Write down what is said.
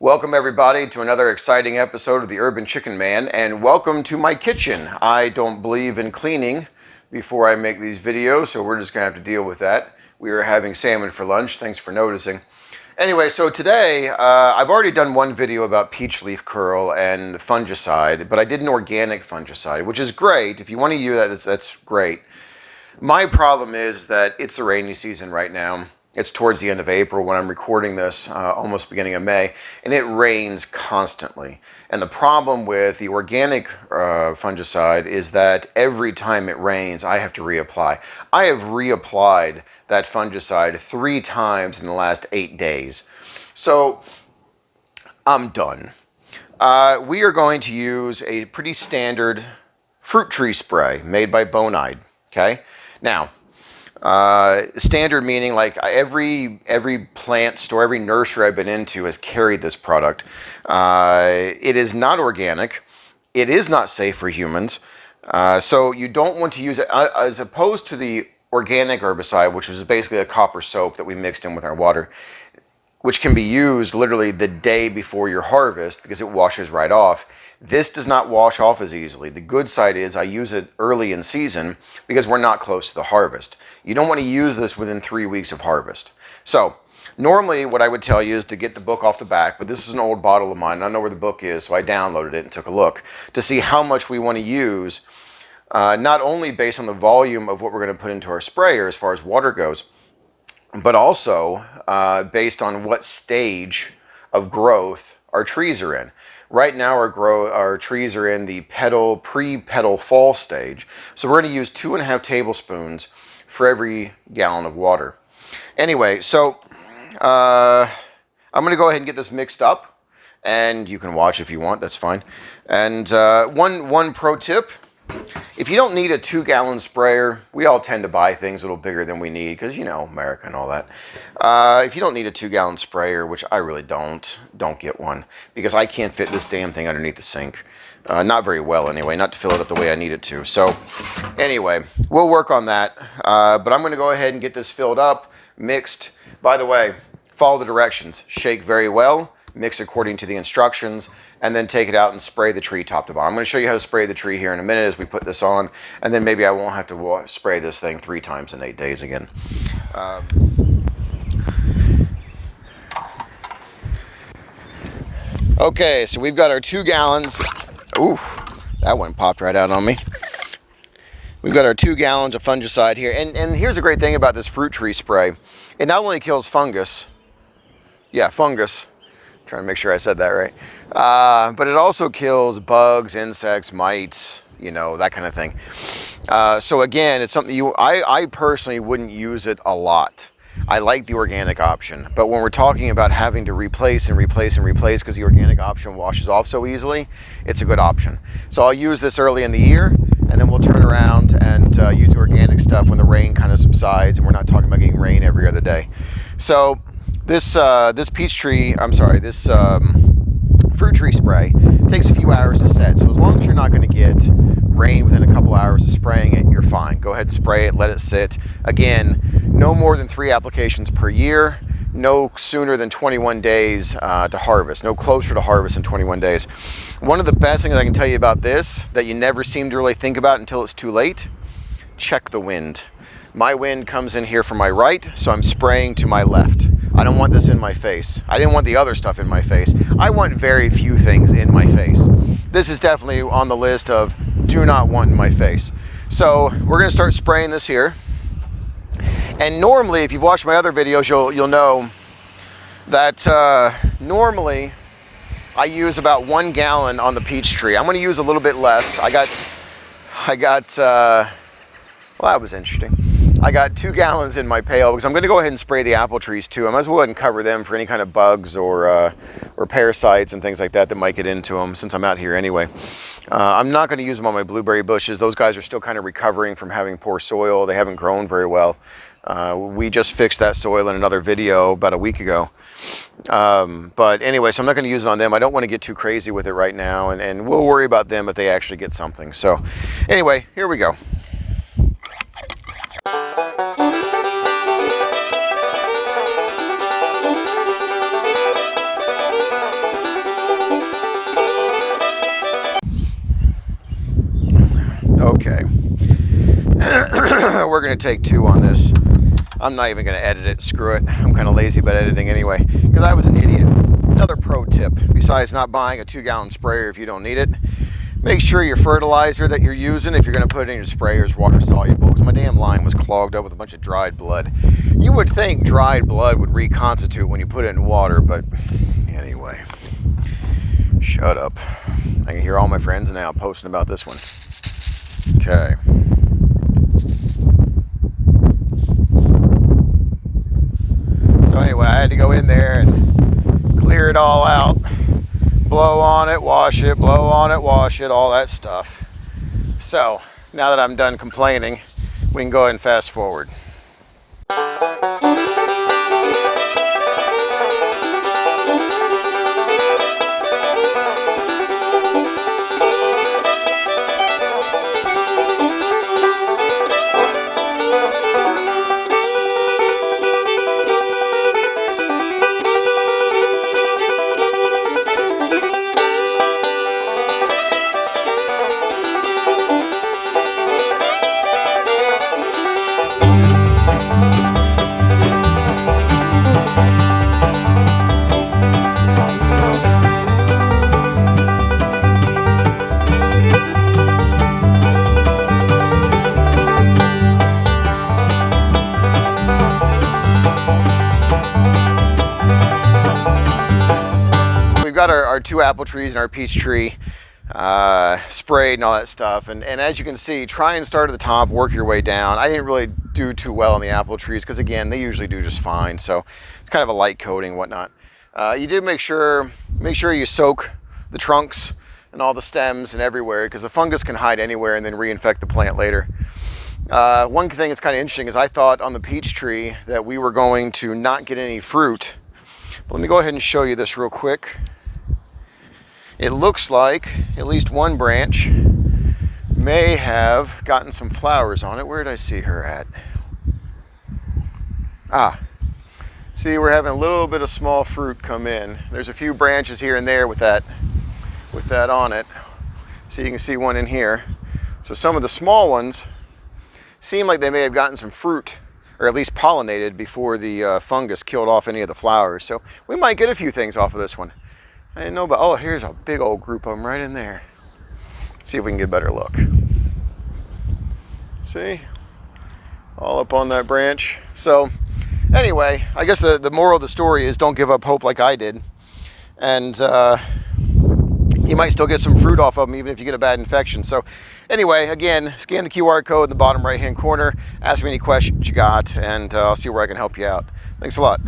Welcome everybody to another exciting episode of the Urban Chicken Man, and welcome to my kitchen. I don't believe in cleaning before I make these videos, so we're just gonna have to deal with that. We are having salmon for lunch, thanks for noticing. Anyway, so today, I've already done one video about peach leaf curl and fungicide, but I did an organic fungicide, which is great. If you want to use that, that's great. My problem is that it's the rainy season right now. It's towards the end of April when I'm recording this, almost beginning of May, and it rains constantly. And the problem with the organic fungicide is that every time it rains, I have to reapply. I have reapplied that fungicide 3 times in the last 8 days. So I'm done. We are going to use a pretty standard fruit tree spray made by Bonide, okay? Now, standard meaning like every plant store, every nursery I've been into has carried this product. It is not organic. It is not safe for humans. So you don't want to use it as opposed to the organic herbicide, which was basically a copper soap that we mixed in with our water, which can be used literally the day before your harvest because it washes right off. This does not wash off as easily. The good side is I use it early in season because we're not close to the harvest. You don't want to use this within 3 weeks of harvest. So normally what I would tell you is to get the book off the back, but this is an old bottle of mine. I don't know where the book is, so I downloaded it and took a look to see how much we want to use, not only based on the volume of what we're going to put into our sprayer as far as water goes, but also based on what stage of growth our trees are in. Right now our trees are in the pre-petal fall stage. So we're going to use 2.5 tablespoons for every gallon of water. Anyway, so I'm going to go ahead and get this mixed up, and you can watch if you want, that's fine. And one pro tip: if you don't need a 2-gallon sprayer, we all tend to buy things a little bigger than we need because, you know, America and all that. If you don't need a 2-gallon sprayer, which I really don't get one because I can't fit this damn thing underneath the sink. Not very well anyway, not to fill it up the way I need it to. So anyway, we'll work on that. But I'm going to go ahead and get this filled up, mixed. By the way, follow the directions. Shake very well, mix according to the instructions, and then take it out and spray the tree top to bottom. I'm going to show you how to spray the tree here in a minute as we put this on, and then maybe I won't have to spray this thing 3 times in 8 days again. Okay, so we've got our 2 gallons. Ooh, that one popped right out on me. We've got our 2 gallons of fungicide here, and here's a great thing about this fruit tree spray. It not only kills fungus, fungus. Trying to make sure I said that right. But it also kills bugs, insects, mites, you know, that kind of thing. So again, it's something I personally wouldn't use it a lot. I like the organic option, but when we're talking about having to replace because the organic option washes off so easily, it's a good option. So I'll use this early in the year, and then we'll turn around and use organic stuff when the rain kind of subsides, and we're not talking about getting rain every other day. So this fruit tree spray takes a few hours to set. So as long as you're not going to get rain within a couple hours of spraying it, you're fine. Go ahead and spray it, let it sit. Again, no more than 3 applications per year, no sooner than 21 days to harvest, no closer to harvest than 21 days. One of the best things I can tell you about this that you never seem to really think about until it's too late: check the wind. My wind comes in here from my right, so I'm spraying to my left. I don't want this in my face. I didn't want the other stuff in my face. I want very few things in my face. This is definitely on the list of do not want in my face. So we're going to start spraying this here. And normally, if you've watched my other videos, you'll know that normally I use about 1 gallon on the peach tree. I'm going to use a little bit less. I got well, that was interesting. I got 2 gallons in my pail because I'm going to go ahead and spray the apple trees too. I might as well go ahead and cover them for any kind of bugs or parasites and things like that that might get into them since I'm out here anyway. I'm not going to use them on my blueberry bushes. Those guys are still kind of recovering from having poor soil. They haven't grown very well. We just fixed that soil in another video about a week ago. But anyway, so I'm not going to use it on them. I don't want to get too crazy with it right now, and we'll worry about them if they actually get something. So anyway, here we go. going to take 2 on this. I'm not even going to edit it. Screw it. I'm kind of lazy about editing anyway, because I was an idiot. Another pro tip, besides not buying a 2-gallon sprayer if you don't need it, make sure your fertilizer that you're using, if you're going to put it in your sprayer, is water soluble, because my damn line was clogged up with a bunch of dried blood. You would think dried blood would reconstitute when you put it in water, but anyway. Shut up. I can hear all my friends now posting about this one. Okay. So anyway, I had to go in there and clear it all out. Blow on it, wash it, blow on it, wash it, all that stuff. So, now that I'm done complaining, we can go ahead and fast forward. Got our 2 apple trees and our peach tree sprayed and all that stuff, and as you can see, try and start at the top, work your way down. I didn't really do too well on the apple trees because, again, they usually do just fine, so it's kind of a light coating and whatnot. You did make sure you soak the trunks and all the stems and everywhere, because the fungus can hide anywhere and then reinfect the plant later. One thing that's kind of interesting is I thought on the peach tree that we were going to not get any fruit, but let me go ahead and show you this real quick. It looks like at least one branch may have gotten some flowers on it. Where did I see her at? See, we're having a little bit of small fruit come in. There's a few branches here and there with that on it. So you can see one in here. So some of the small ones seem like they may have gotten some fruit, or at least pollinated, before the fungus killed off any of the flowers. So we might get a few things off of this one. I didn't know, but oh, here's a big old group of them right in there. Let's see if we can get a better look. See? All up on that branch. So anyway, I guess the moral of the story is don't give up hope like I did. And you might still get some fruit off of them even if you get a bad infection. So anyway, again, scan the QR code in the bottom right hand corner, ask me any questions you got, and I'll see where I can help you out. Thanks a lot.